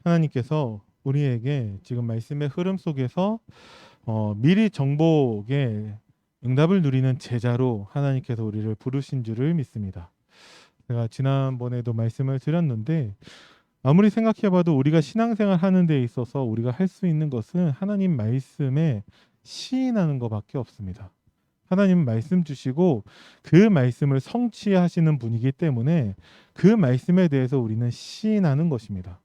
하나님께서 우리에게 지금 말씀의 흐름 속에서 미리 정복의 응답을 누리는 제자로 하나님께서 우리를 부르신 줄을 믿습니다. 제가 지난번에도 말씀을 드렸는데 아무리 생각해봐도 우리가 신앙생활 하는 데 있어서 우리가 할 수 있는 것은 하나님 말씀에 시인하는 것밖에 없습니다. 하나님은 말씀 주시고 그 말씀을 성취하시는 분이기 때문에 그 말씀에 대해서 우리는 시인하는 것입니다.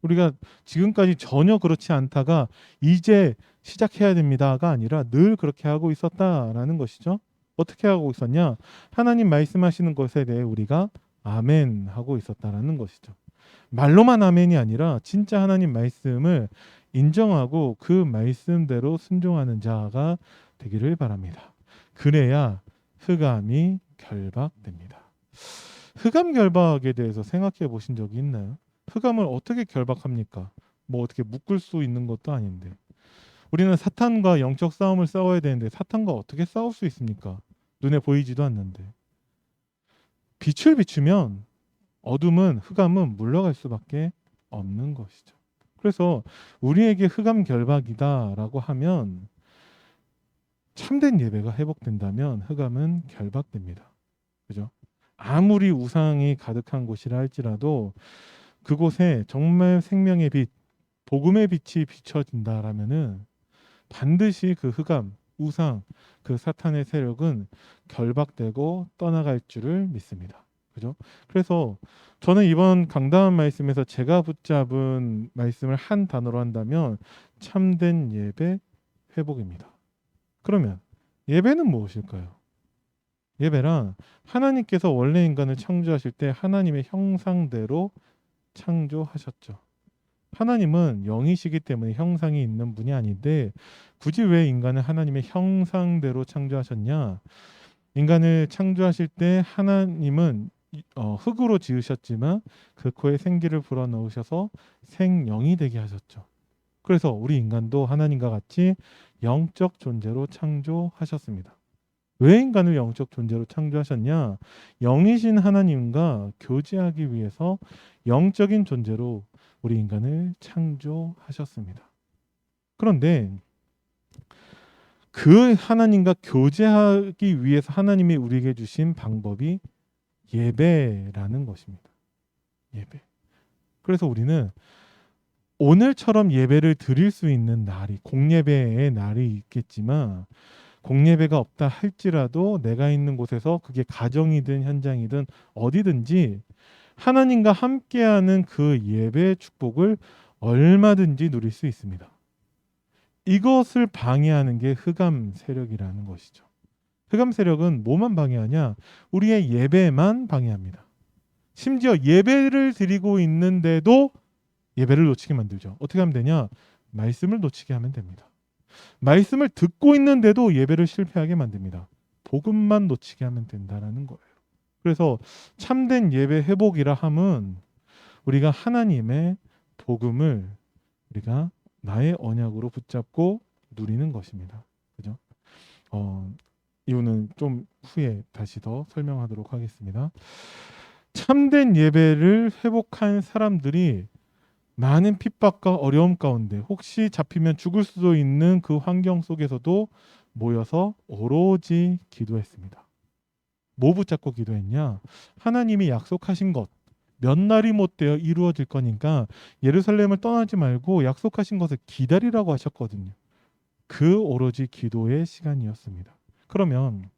우리가 지금까지 전혀 그렇지 않다가 이제 시작해야 됩니다가 아니라 늘 그렇게 하고 있었다라는 것이죠. 어떻게 하고 있었냐? 하나님 말씀하시는 것에 대해 우리가 아멘 하고 있었다라는 것이죠. 말로만 아멘이 아니라 진짜 하나님 말씀을 인정하고 그 말씀대로 순종하는 자가 되기를 바랍니다. 그래야 흑암이 결박됩니다. 흑암 결박에 대해서 생각해 보신 적이 있나요? 흑암을 어떻게 결박합니까? 뭐 어떻게 묶을 수 있는 것도 아닌데. 우리는 사탄과 영적 싸움을 싸워야 되는데 사탄과 어떻게 싸울 수 있습니까? 눈에 보이지도 않는데. 빛을 비추면 어둠은 흑암은 물러갈 수밖에 없는 것이죠. 그래서 우리에게 흑암 결박이다라고 하면 참된 예배가 회복된다면 흑암은 결박됩니다. 그죠? 아무리 우상이 가득한 곳이라 할지라도 그곳에 정말 생명의 빛, 복음의 빛이 비춰진다라면은 반드시 그 흑암, 우상, 그 사탄의 세력은 결박되고 떠나갈 줄을 믿습니다. 그죠? 그래서 저는 이번 강단 말씀에서 제가 붙잡은 말씀을 한 단어로 한다면 참된 예배 회복입니다. 그러면 예배는 무엇일까요? 예배란 하나님께서 원래 인간을 창조하실 때 하나님의 형상대로 창조하셨죠. 하나님은 영이시기 때문에 형상이 있는 분이 아닌데 굳이 왜 인간을 하나님의 형상대로 창조하셨냐? 인간을 창조하실 때 하나님은 흙으로 지으셨지만 그 코에 생기를 불어넣으셔서 생영이 되게 하셨죠. 그래서 우리 인간도 하나님과 같이 영적 존재로 창조하셨습니다. 왜 인간을 영적 존재로 창조하셨냐? 영이신 하나님과 교제하기 위해서 영적인 존재로 우리 인간을 창조하셨습니다. 그런데 그 하나님과 교제하기 위해서 하나님이 우리에게 주신 방법이 예배라는 것입니다. 예배. 그래서 우리는 오늘처럼 예배를 드릴 수 있는 날이 공예배의 날이 있겠지만 공예배가 없다 할지라도 내가 있는 곳에서 그게 가정이든 현장이든 어디든지 하나님과 함께하는 그 예배의 축복을 얼마든지 누릴 수 있습니다. 이것을 방해하는 게 흑암 세력이라는 것이죠. 흑암 세력은 뭐만 방해하냐? 우리의 예배만 방해합니다. 심지어 예배를 드리고 있는데도 예배를 놓치게 만들죠. 어떻게 하면 되냐? 말씀을 놓치게 하면 됩니다. 말씀을 듣고 있는데도 예배를 실패하게 만듭니다. 복음만 놓치게 하면 된다라는 거예요. 그래서 참된 예배 회복이라 함은 우리가 하나님의 복음을 우리가 나의 언약으로 붙잡고 누리는 것입니다. 그죠? 이유는 좀 후에 다시 더 설명하도록 하겠습니다. 참된 예배를 회복한 사람들이 많은 핍박과 어려움 가운데 혹시 잡히면 죽을 수도 있는 그 환경 속에서도 모여서 오로지 기도했습니다. 뭐 붙잡고 기도했냐? 하나님이 약속하신 것 몇 날이 못 되어 이루어질 거니까 예루살렘을 떠나지 말고 약속하신 것을 기다리라고 하셨거든요. 그 오로지 기도의 시간이었습니다. 그러면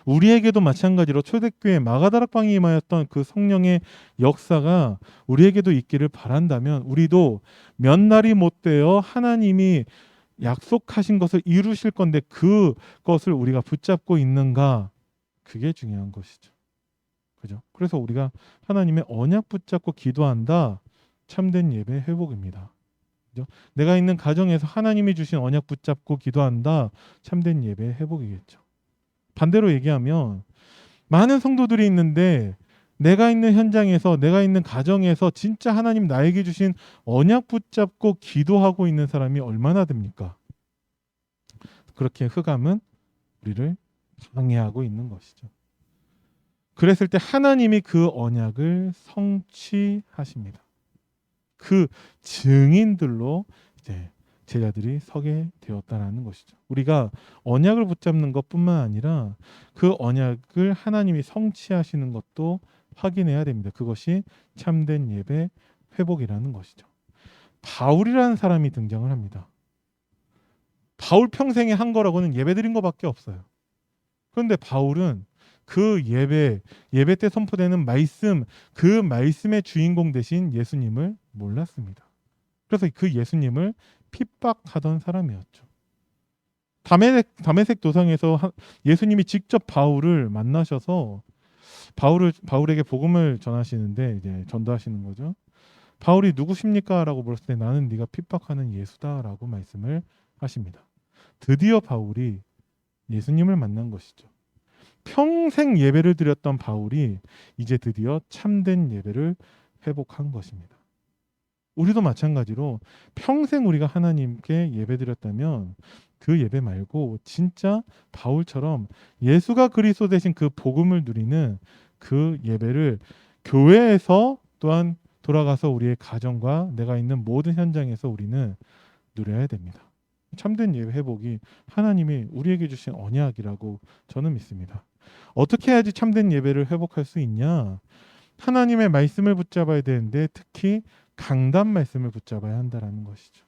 우리에게도 마찬가지로 초대교회 마가다락방에 임하였던 그 성령의 역사가 우리에게도 있기를 바란다면 우리도 몇 날이 못 되어 하나님이 약속하신 것을 이루실 건데 그것을 우리가 붙잡고 있는가? 그게 중요한 것이죠. 그죠? 그래서 우리가 하나님의 언약 붙잡고 기도한다. 참된 예배 회복입니다. 그죠? 내가 있는 가정에서 하나님이 주신 언약 붙잡고 기도한다. 참된 예배 회복이겠죠. 반대로 얘기하면 많은 성도들이 있는데 내가 있는 현장에서 내가 있는 가정에서 진짜 하나님 나에게 주신 언약 붙잡고 기도하고 있는 사람이 얼마나 됩니까? 그렇게 흑암은 우리를 방해하고 있는 것이죠. 그랬을 때 하나님이 그 언약을 성취하십니다. 그 증인들로 이제 제자들이 서게 되었다라는 것이죠. 우리가 언약을 붙잡는 것뿐만 아니라 그 언약을 하나님이 성취하시는 것도 확인해야 됩니다. 그것이 참된 예배 회복이라는 것이죠. 바울이라는 사람이 등장을 합니다. 바울 평생에 한 거라고는 예배드린 것밖에 없어요. 그런데 바울은 그 예배 때 선포되는 말씀, 그 말씀의 주인공 되신 예수님을 몰랐습니다. 그래서 그 예수님을 핍박하던 사람이었죠. 다메섹 도상에서 예수님이 직접 바울을 만나셔서 바울에게 복음을 전하시는데 이제 전도하시는 거죠. 바울이 누구십니까?라고 물었을 때 나는 네가 핍박하는 예수다라고 말씀을 하십니다. 드디어 바울이 예수님을 만난 것이죠. 평생 예배를 드렸던 바울이 이제 드디어 참된 예배를 회복한 것입니다. 우리도 마찬가지로 평생 우리가 하나님께 예배드렸다면 그 예배 말고 진짜 바울처럼 예수가 그리스도 되신 그 복음을 누리는 그 예배를 교회에서 또한 돌아가서 우리의 가정과 내가 있는 모든 현장에서 우리는 누려야 됩니다. 참된 예배 회복이 하나님이 우리에게 주신 언약이라고 저는 믿습니다. 어떻게 해야지 참된 예배를 회복할 수 있냐? 하나님의 말씀을 붙잡아야 되는데 특히 강단 말씀을 붙잡아야 한다라는 것이죠.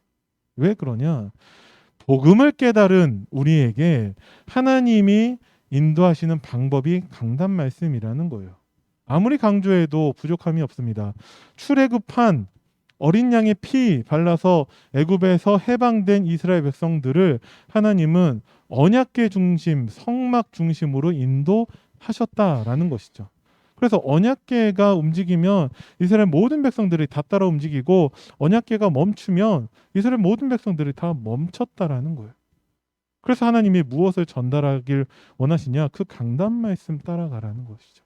왜 그러냐? 복음을 깨달은 우리에게 하나님이 인도하시는 방법이 강단 말씀이라는 거예요. 아무리 강조해도 부족함이 없습니다. 출애굽한 어린 양의 피 발라서 애굽에서 해방된 이스라엘 백성들을 하나님은 언약궤 중심, 성막 중심으로 인도하셨다라는 것이죠. 그래서 언약궤가 움직이면 이스라엘 모든 백성들이 다 따라 움직이고 언약궤가 멈추면 이스라엘 모든 백성들이 다 멈췄다라는 거예요. 그래서 하나님이 무엇을 전달하길 원하시냐? 그 강단 말씀 따라가라는 것이죠.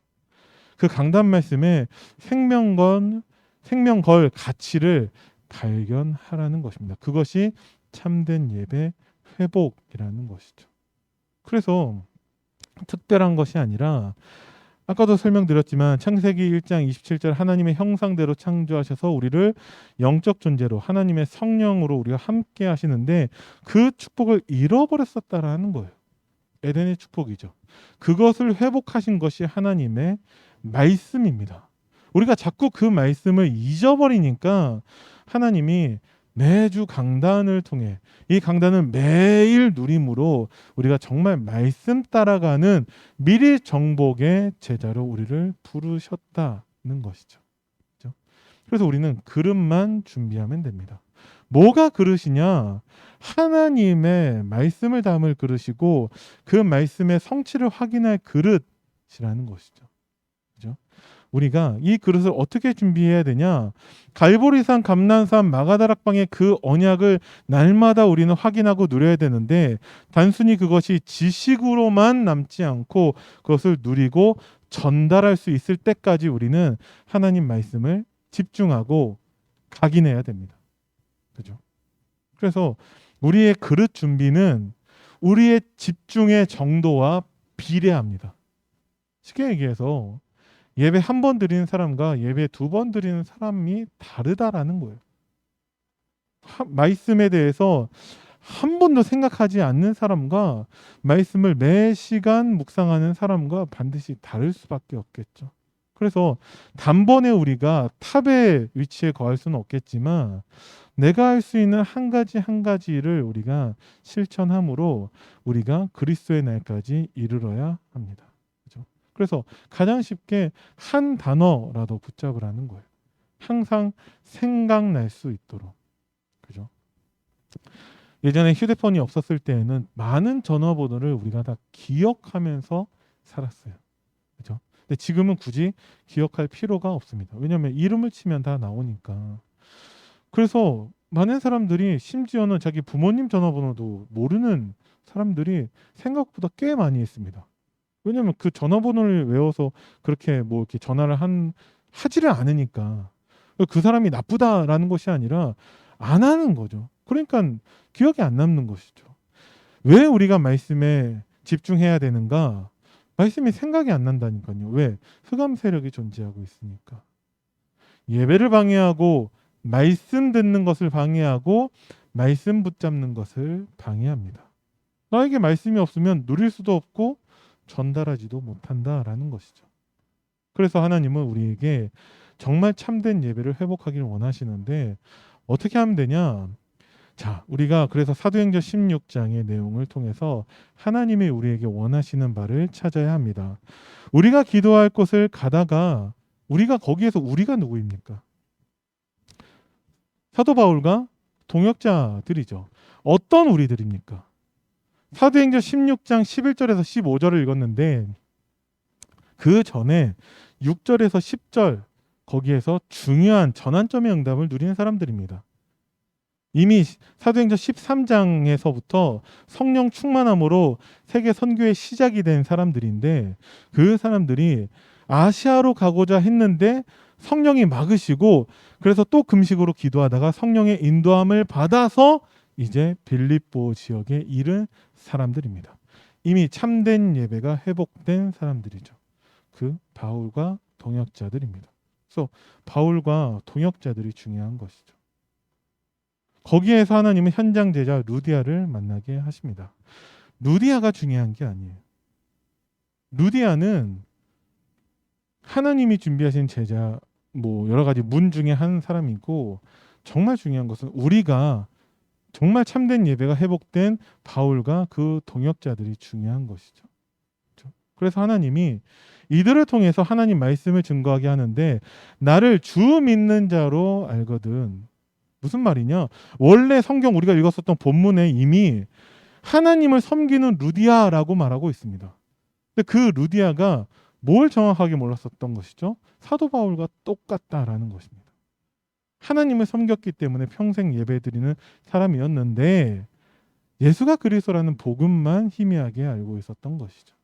그 강단 말씀에 생명걸 가치를 발견하라는 것입니다. 그것이 참된 예배 회복이라는 것이죠. 그래서 특별한 것이 아니라 아까도 설명드렸지만 창세기 1장 27절 하나님의 형상대로 창조하셔서 우리를 영적 존재로 하나님의 성령으로 우리가 함께 하시는데 그 축복을 잃어버렸었다라는 거예요. 에덴의 축복이죠. 그것을 회복하신 것이 하나님의 말씀입니다. 우리가 자꾸 그 말씀을 잊어버리니까 하나님이 매주 강단을 통해 이 강단은 매일 누림으로 우리가 정말 말씀 따라가는 미리 정복의 제자로 우리를 부르셨다는 것이죠. 그렇죠? 그래서 우리는 그릇만 준비하면 됩니다. 뭐가 그릇이냐? 하나님의 말씀을 담을 그릇이고 그 말씀의 성취를 확인할 그릇이라는 것이죠. 그렇죠? 우리가 이 그릇을 어떻게 준비해야 되냐? 갈보리산, 감난산, 마가다락방의 그 언약을 날마다 우리는 확인하고 누려야 되는데 단순히 그것이 지식으로만 남지 않고 그것을 누리고 전달할 수 있을 때까지 우리는 하나님 말씀을 집중하고 각인해야 됩니다. 그죠? 그래서 우리의 그릇 준비는 우리의 집중의 정도와 비례합니다. 쉽게 얘기해서 예배 한 번 드리는 사람과 예배 두 번 드리는 사람이 다르다라는 거예요. 말씀에 대해서 한 번도 생각하지 않는 사람과 말씀을 매 시간 묵상하는 사람과 반드시 다를 수밖에 없겠죠. 그래서 단번에 우리가 탑의 위치에 거할 수는 없겠지만 내가 할 수 있는 한 가지 한 가지를 우리가 실천함으로 우리가 그리스도의 날까지 이르러야 합니다. 그래서 가장 쉽게 한 단어라도 붙잡으라는 거예요. 항상 생각날 수 있도록. 그죠? 예전에 휴대폰이 없었을 때에는 많은 전화번호를 우리가 다 기억하면서 살았어요. 그죠? 근데 지금은 굳이 기억할 필요가 없습니다. 왜냐하면 이름을 치면 다 나오니까. 그래서 많은 사람들이 심지어는 자기 부모님 전화번호도 모르는 사람들이 생각보다 꽤 많이 있습니다. 왜냐면 그 전화번호를 외워서 그렇게 뭐 이렇게 전화를 하지를 않으니까 그 사람이 나쁘다라는 것이 아니라 안 하는 거죠. 그러니까 기억이 안 남는 것이죠. 왜 우리가 말씀에 집중해야 되는가? 말씀이 생각이 안 난다니까요. 왜? 흑암 세력이 존재하고 있으니까. 예배를 방해하고 말씀 듣는 것을 방해하고 말씀 붙잡는 것을 방해합니다. 나에게 말씀이 없으면 누릴 수도 없고 전달하지도 못한다라는 것이죠. 그래서 하나님은 우리에게 정말 참된 예배를 회복하기를 원하시는데 어떻게 하면 되냐? 자, 우리가 그래서 사도행전 16장의 내용을 통해서 하나님이 우리에게 원하시는 바를 찾아야 합니다. 우리가 기도할 곳을 가다가 우리가 거기에서 우리가 누구입니까? 사도 바울과 동역자들이죠. 어떤 우리들입니까? 사도행전 16장 11절에서 15절을 읽었는데 그 전에 6절에서 10절 거기에서 중요한 전환점의 응답을 누리는 사람들입니다. 이미 사도행전 13장에서부터 성령 충만함으로 세계 선교의 시작이 된 사람들인데 그 사람들이 아시아로 가고자 했는데 성령이 막으시고 그래서 또 금식으로 기도하다가 성령의 인도함을 받아서 이제 빌립보 지역에 이른 사람들입니다. 이미 참된 예배가 회복된 사람들이죠. 그 바울과 동역자들입니다. 그래서 바울과 동역자들이 중요한 것이죠. 거기에서 하나님은 현장 제자 루디아를 만나게 하십니다. 루디아가 중요한 게 아니에요. 루디아는 하나님이 준비하신 제자 여러 가지 문 중에 한 사람이고 정말 중요한 것은 우리가 정말 참된 예배가 회복된 바울과 그 동역자들이 중요한 것이죠. 그래서 하나님이 이들을 통해서 하나님 말씀을 증거하게 하는데 나를 주 믿는 자로 알거든. 무슨 말이냐? 원래 성경 우리가 읽었었던 본문에 이미 하나님을 섬기는 루디아라고 말하고 있습니다. 근데 그 루디아가 뭘 정확하게 몰랐었던 것이죠? 사도 바울과 똑같다라는 것입니다. 하나님을 섬겼기 때문에 평생 예배드리는 사람이었는데 예수가 그리스도라는 복음만 희미하게 알고 있었던 것이죠.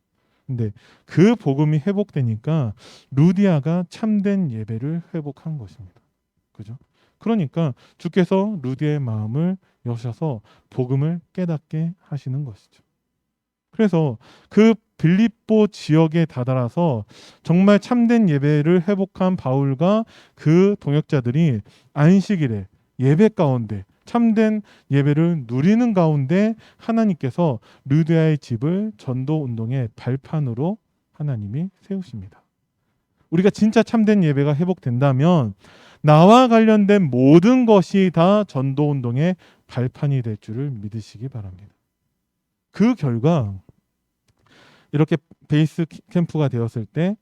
근데 그 복음이 회복되니까 루디아가 참된 예배를 회복한 것입니다. 그죠? 그러니까 주께서 루디아의 마음을 여셔서 복음을 깨닫게 하시는 것이죠. 그래서 그 빌립보 지역에 다다라서 정말 참된 예배를 회복한 바울과 그 동역자들이 안식일에 예배 가운데 참된 예배를 누리는 가운데 하나님께서 루디아의 집을 전도 운동의 발판으로 하나님이 세우십니다. 우리가 진짜 참된 예배가 회복된다면 나와 관련된 모든 것이 다 전도 운동의 발판이 될 줄을 믿으시기 바랍니다. 그 결과 이렇게 베이스 캠프가 되었을 때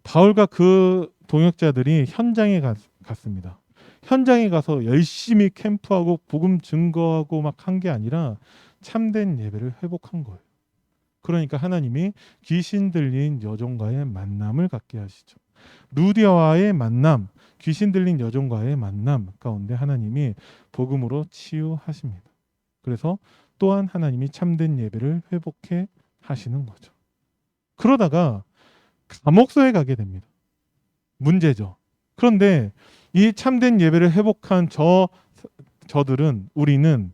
바울과 그 동역자들이 현장에 갔습니다. 현장에 가서 열심히 캠프하고 복음 증거하고 막 한 게 아니라 참된 예배를 회복한 거예요. 그러니까 하나님이 귀신 들린 여종과의 만남을 갖게 하시죠. 루디아와의 만남, 귀신 들린 여종과의 만남 가운데 하나님이 복음으로 치유하십니다. 그래서 또한 하나님이 참된 예배를 회복해 하시는 거죠. 그러다가 감옥소에 가게 됩니다. 문제죠. 그런데 이 참된 예배를 회복한 저들은 우리는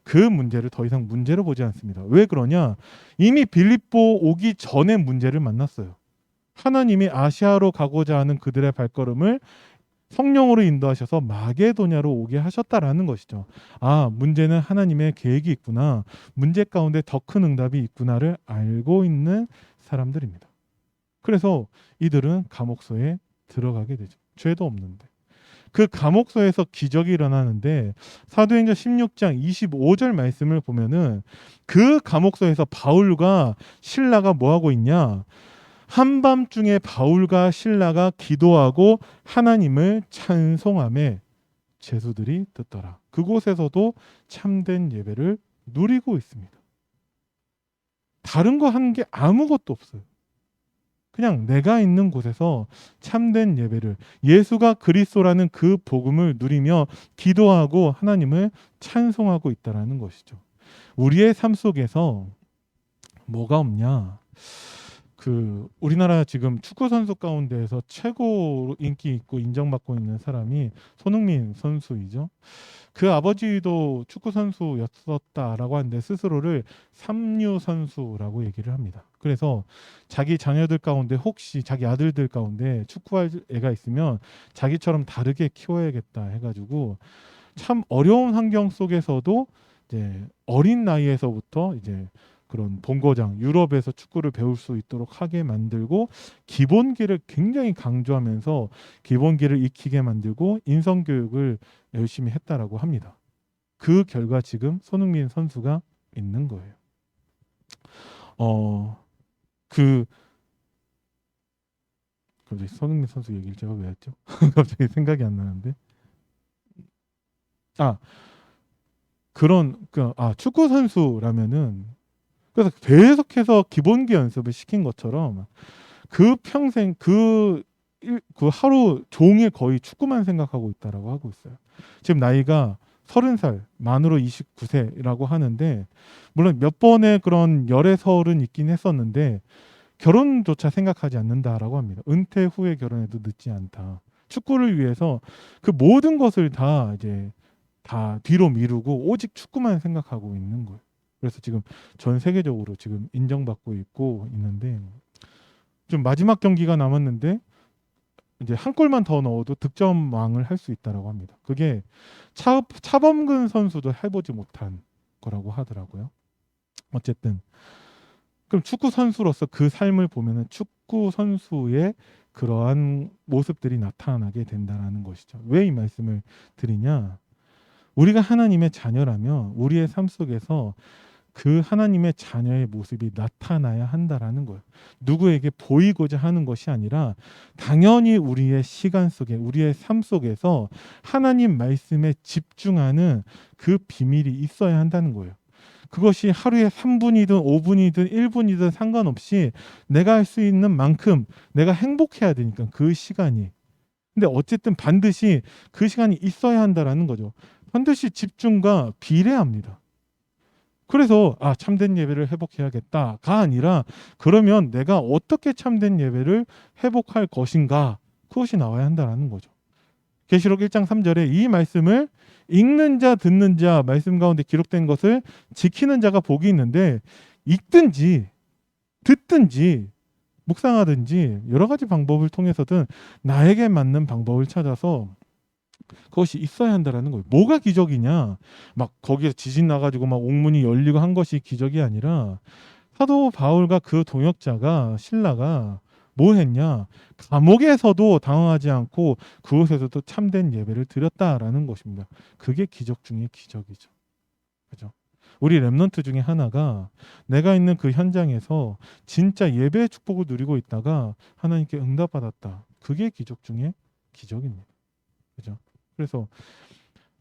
그 문제를 더 이상 문제로 보지 않습니다. 왜 그러냐? 이미 빌립보 오기 전에 문제를 만났어요. 하나님이 아시아로 가고자 하는 그들의 발걸음을 성령으로 인도하셔서 마게도냐로 오게 하셨다라는 것이죠. 아, 문제는 하나님의 계획이 있구나. 문제 가운데 더 큰 응답이 있구나를 알고 있는 사람들입니다. 그래서 이들은 감옥소에 들어가게 되죠. 죄도 없는데. 그 감옥소에서 기적이 일어나는데 사도행전 16장 25절 말씀을 보면은 그 감옥소에서 바울과 실라가 뭐 하고 있냐? 한밤중에 바울과 실라가 기도하고 하나님을 찬송하며 제수들이 듣더라. 그곳에서도 참된 예배를 누리고 있습니다. 다른 거 하는 게 아무것도 없어요. 그냥 내가 있는 곳에서 참된 예배를, 예수가 그리스도라는 그 복음을 누리며 기도하고 하나님을 찬송하고 있다라는 것이죠. 우리의 삶 속에서 뭐가 없냐? 우리나라 지금 축구 선수 가운데에서 최고로 인기 있고 인정받고 있는 사람이 손흥민 선수이죠. 그 아버지도 축구 선수였었다라고 하는데 스스로를 삼류 선수라고 얘기를 합니다. 그래서 자기 자녀들 가운데 혹시 자기 아들들 가운데 축구할 애가 있으면 자기처럼 다르게 키워야겠다 해가지고 참 어려운 환경 속에서도 이제 어린 나이에서부터 이제 그런 본고장 유럽에서 축구를 배울 수 있도록 하게 만들고 기본기를 굉장히 강조하면서 기본기를 익히게 만들고 인성 교육을 열심히 했다라고 합니다. 그 결과 지금 손흥민 선수가 있는 거예요. 그 갑자기 손흥민 선수 얘기를 제가 왜 했죠? 갑자기 생각이 안 나는데. 아, 축구 선수라면은 그래서 계속해서 기본기 연습을 시킨 것처럼 그 평생 그 하루 종일 거의 축구만 생각하고 있다라고 하고 있어요. 지금 나이가 30살, 만으로 29세라고 하는데 물론 몇 번의 그런 열애설은 있긴 했었는데 결혼조차 생각하지 않는다라고 합니다. 은퇴 후에 결혼해도 늦지 않다. 축구를 위해서 그 모든 것을 다 이제 다 뒤로 미루고 오직 축구만 생각하고 있는 거예요. 그래서 지금 전 세계적으로 지금 인정받고 있고 있는데 좀 마지막 경기가 남았는데 이제 한 골만 더 넣어도 득점왕을 할 수 있다라고 합니다. 그게 차범근 선수도 해보지 못한 거라고 하더라고요. 어쨌든 그럼 축구 선수로서 그 삶을 보면은 축구 선수의 그러한 모습들이 나타나게 된다라는 것이죠. 왜 이 말씀을 드리냐? 우리가 하나님의 자녀라면 우리의 삶 속에서 그 하나님의 자녀의 모습이 나타나야 한다라는 거예요. 누구에게 보이고자 하는 것이 아니라 당연히 우리의 시간 속에 우리의 삶 속에서 하나님 말씀에 집중하는 그 비밀이 있어야 한다는 거예요. 그것이 하루에 3분이든 5분이든 1분이든 상관없이 내가 할 수 있는 만큼 내가 행복해야 되니까 그 시간이. 근데 어쨌든 반드시 그 시간이 있어야 한다라는 거죠. 반드시 집중과 비례합니다. 그래서 참된 예배를 회복해야겠다가 아니라 그러면 내가 어떻게 참된 예배를 회복할 것인가 그것이 나와야 한다라는 거죠. 계시록 1장 3절에 이 말씀을 읽는 자 듣는 자 말씀 가운데 기록된 것을 지키는 자가 복이 있는데 읽든지 듣든지 묵상하든지 여러 가지 방법을 통해서든 나에게 맞는 방법을 찾아서 그것이 있어야 한다라는 거예요. 뭐가 기적이냐? 막 거기에 지진 나가지고 막 옥문이 열리고 한 것이 기적이 아니라 사도 바울과 그 동역자가 신라가 뭐 했냐? 감옥에서도 당황하지 않고 그곳에서도 참된 예배를 드렸다라는 것입니다. 그게 기적 중에 기적이죠. 그죠? 우리 렘넌트 중에 하나가 내가 있는 그 현장에서 진짜 예배의 축복을 누리고 있다가 하나님께 응답받았다. 그게 기적 중에 기적입니다. 그죠? 그래서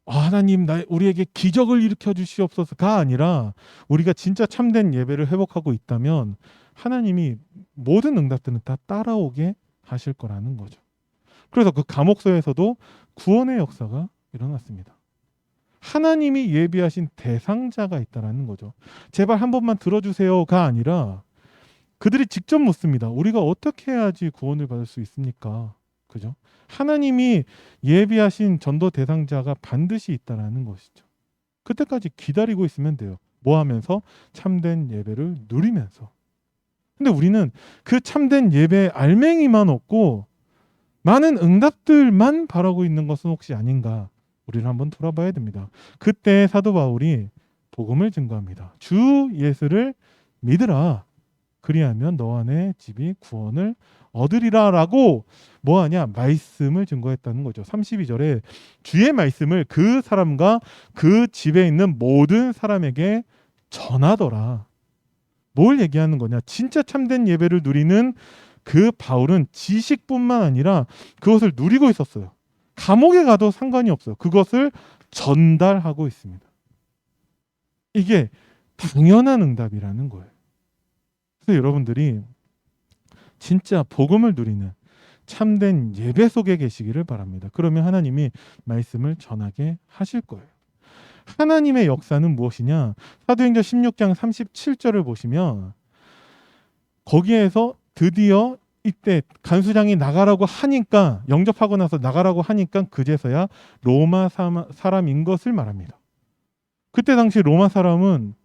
하나님 우리에게 기적을 일으켜 주시옵소서가 아니라 우리가 진짜 참된 예배를 회복하고 있다면 하나님이 모든 응답들은 다 따라오게 하실 거라는 거죠. 그래서 그 감옥소에서도 구원의 역사가 일어났습니다. 하나님이 예비하신 대상자가 있다라는 거죠. 제발 한 번만 들어주세요가 아니라 그들이 직접 묻습니다. 우리가 어떻게 해야지 구원을 받을 수 있습니까? 그죠? 하나님이 예비하신 전도 대상자가 반드시 있다라는 것이죠. 그때까지 기다리고 있으면 돼요. 뭐 하면서? 참된 예배를 누리면서. 근데 우리는 그 참된 예배의 알맹이만 얻고 많은 응답들만 바라고 있는 것은 혹시 아닌가? 우리를 한번 돌아봐야 됩니다. 그때 사도 바울이 복음을 증거합니다. 주 예수를 믿으라. 그리하면 너와 내 집이 구원을 얻으리라라고 뭐하냐? 말씀을 증거했다는 거죠. 32절에 주의 말씀을 그 사람과 그 집에 있는 모든 사람에게 전하더라. 뭘 얘기하는 거냐? 진짜 참된 예배를 누리는 그 바울은 지식뿐만 아니라 그것을 누리고 있었어요. 감옥에 가도 상관이 없어요. 그것을 전달하고 있습니다. 이게 당연한 응답이라는 거예요. 그래서 여러분들이 진짜 복음을 누리는 참된 예배 속에 계시기를 바랍니다. 그러면 하나님이 말씀을 전하게 하실 거예요. 하나님의 역사는 무엇이냐? 사도행전 16장 37절을 보시면 거기에서 드디어 이때 간수장이 나가라고 하니까, 영접하고 나서 나가라고 하니까 그제서야 로마 사람인 것을 말합니다. 그때 당시 로마 사람은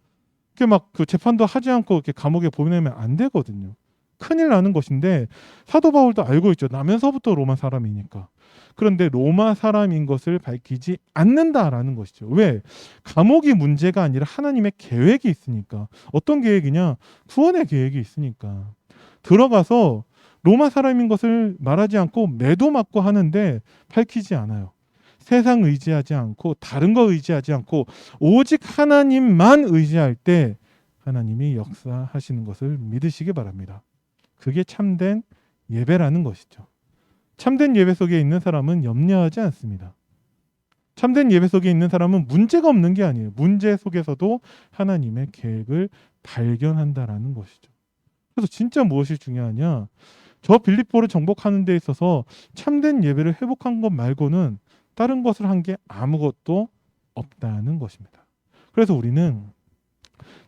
이렇게 막 그 재판도 하지 않고 이렇게 감옥에 보내면 안 되거든요. 큰일 나는 것인데 사도 바울도 알고 있죠. 나면서부터 로마 사람이니까. 그런데 로마 사람인 것을 밝히지 않는다라는 것이죠. 왜? 감옥이 문제가 아니라 하나님의 계획이 있으니까. 어떤 계획이냐? 구원의 계획이 있으니까. 들어가서 로마 사람인 것을 말하지 않고 매도 맞고 하는데 밝히지 않아요. 세상 의지하지 않고 다른 거 의지하지 않고 오직 하나님만 의지할 때 하나님이 역사하시는 것을 믿으시기 바랍니다. 그게 참된 예배라는 것이죠. 참된 예배 속에 있는 사람은 염려하지 않습니다. 참된 예배 속에 있는 사람은 문제가 없는 게 아니에요. 문제 속에서도 하나님의 계획을 발견한다라는 것이죠. 그래서 진짜 무엇이 중요하냐? 저 빌립보를 정복하는 데 있어서 참된 예배를 회복한 것 말고는 다른 것을 한 게 아무것도 없다는 것입니다. 그래서 우리는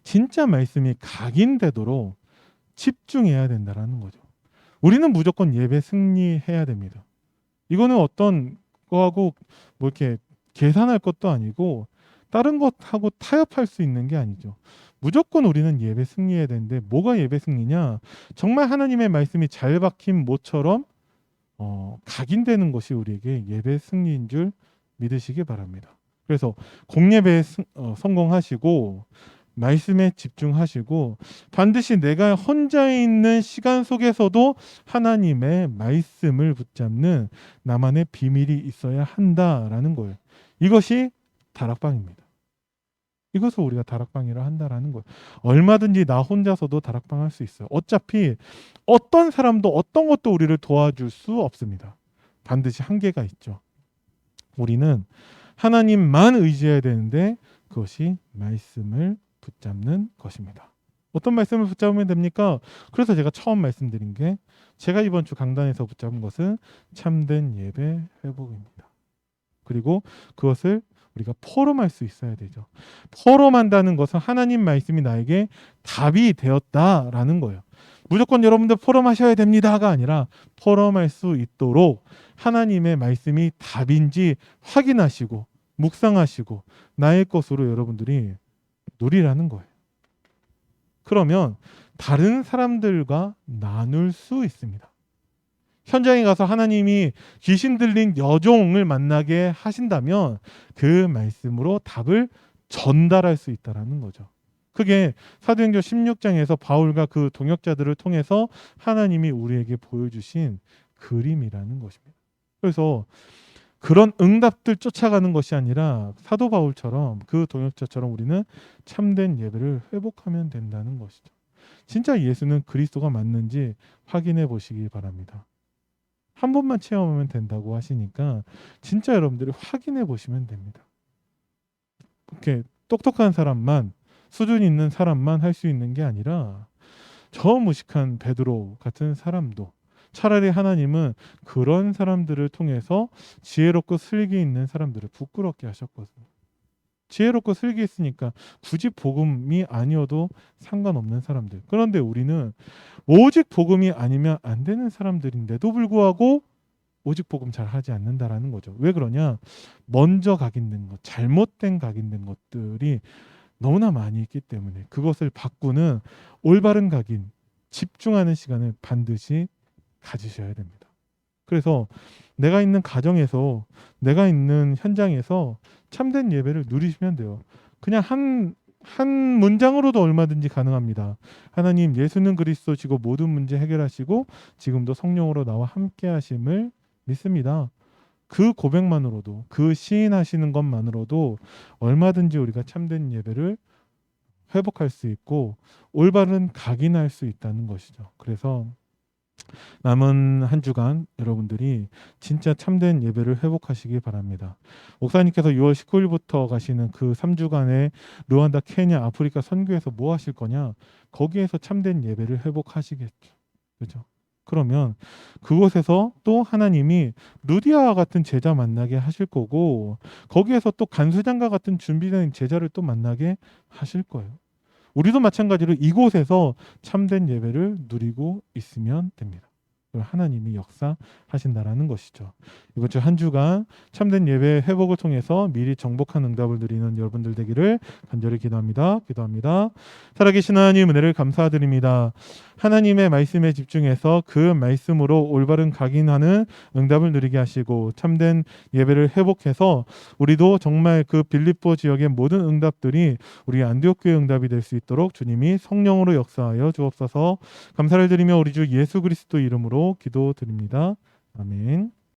진짜 말씀이 각인되도록 집중해야 된다는 거죠. 우리는 무조건 예배 승리해야 됩니다. 이거는 어떤 거하고 뭐 이렇게 계산할 것도 아니고 다른 것하고 타협할 수 있는 게 아니죠. 무조건 우리는 예배 승리해야 되는데 뭐가 예배 승리냐? 정말 하나님의 말씀이 잘 박힌 모처럼 각인되는 것이 우리에게 예배 승리인 줄 믿으시기 바랍니다. 그래서 공예배에 성공하시고 말씀에 집중하시고 반드시 내가 혼자 있는 시간 속에서도 하나님의 말씀을 붙잡는 나만의 비밀이 있어야 한다라는 거예요. 이것이 다락방입니다. 이것을 우리가 다락방이라 한다라는 거예요. 얼마든지 나 혼자서도 다락방 할 수 있어요. 어차피 어떤 사람도 어떤 것도 우리를 도와줄 수 없습니다. 반드시 한계가 있죠. 우리는 하나님만 의지해야 되는데 그것이 말씀을 붙잡는 것입니다. 어떤 말씀을 붙잡으면 됩니까? 그래서 제가 처음 말씀드린 게 제가 이번 주 강단에서 붙잡은 것은 참된 예배 회복입니다. 그리고 그것을 우리가 포럼할 수 있어야 되죠. 포럼한다는 것은 하나님 말씀이 나에게 답이 되었다라는 거예요. 무조건 여러분들 포럼하셔야 됩니다가 아니라 포럼할 수 있도록 하나님의 말씀이 답인지 확인하시고 묵상하시고 나의 것으로 여러분들이 누리라는 거예요. 그러면 다른 사람들과 나눌 수 있습니다. 현장에 가서 하나님이 귀신 들린 여종을 만나게 하신다면 그 말씀으로 답을 전달할 수 있다는 거죠. 그게 사도행전 16장에서 바울과 그 동역자들을 통해서 하나님이 우리에게 보여주신 그림이라는 것입니다. 그래서 그런 응답들 쫓아가는 것이 아니라 사도 바울처럼 그 동역자처럼 우리는 참된 예배를 회복하면 된다는 것이죠. 진짜 예수는 그리스도가 맞는지 확인해 보시기 바랍니다. 한 번만 체험하면 된다고 하시니까 진짜 여러분들이 확인해 보시면 됩니다. 이렇게 똑똑한 사람만, 수준 있는 사람만 할 수 있는 게 아니라 저 무식한 베드로 같은 사람도 차라리 하나님은 그런 사람들을 통해서 지혜롭고 슬기 있는 사람들을 부끄럽게 하셨거든요. 지혜롭고 슬기 있으니까 굳이 복음이 아니어도 상관없는 사람들. 그런데 우리는 오직 복음이 아니면 안 되는 사람들인데도 불구하고 오직 복음 잘 하지 않는다라는 거죠. 왜 그러냐? 먼저 각인된 것, 잘못된 각인된 것들이 너무나 많이 있기 때문에 그것을 바꾸는 올바른 각인, 집중하는 시간을 반드시 가지셔야 됩니다. 그래서 내가 있는 가정에서, 내가 있는 현장에서 참된 예배를 누리시면 돼요. 그냥 한 문장으로도 얼마든지 가능합니다. 하나님, 예수는 그리스도시고 모든 문제 해결하시고 지금도 성령으로 나와 함께 하심을 믿습니다. 그 고백만으로도, 그 시인하시는 것만으로도 얼마든지 우리가 참된 예배를 회복할 수 있고 올바른 각인할 수 있다는 것이죠. 그래서 남은 한 주간 여러분들이 진짜 참된 예배를 회복하시기 바랍니다. 목사님께서 6월 19일부터 가시는 그 3주간의 르완다, 케냐, 아프리카 선교에서 뭐 하실 거냐? 거기에서 참된 예배를 회복하시겠죠. 그죠? 그러면 그곳에서 또 하나님이 루디아와 같은 제자 만나게 하실 거고 거기에서 또 간수장과 같은 준비된 제자를 또 만나게 하실 거예요. 우리도 마찬가지로 이곳에서 참된 예배를 누리고 있으면 됩니다. 하나님이 역사하신다라는 것이죠. 이번 주 한 주간 참된 예배 회복을 통해서 미리 정복한 응답을 누리는 여러분들 되기를 간절히 기도합니다. 살아계신 하나님 은혜를 감사드립니다. 하나님의 말씀에 집중해서 그 말씀으로 올바른 각인하는 응답을 누리게 하시고 참된 예배를 회복해서 우리도 정말 그 빌립보 지역의 모든 응답들이 우리 안디옥 교회 응답이 될 수 있도록 주님이 성령으로 역사하여 주옵소서. 감사를 드리며 우리 주 예수 그리스도 이름으로 기도드립니다. 아멘.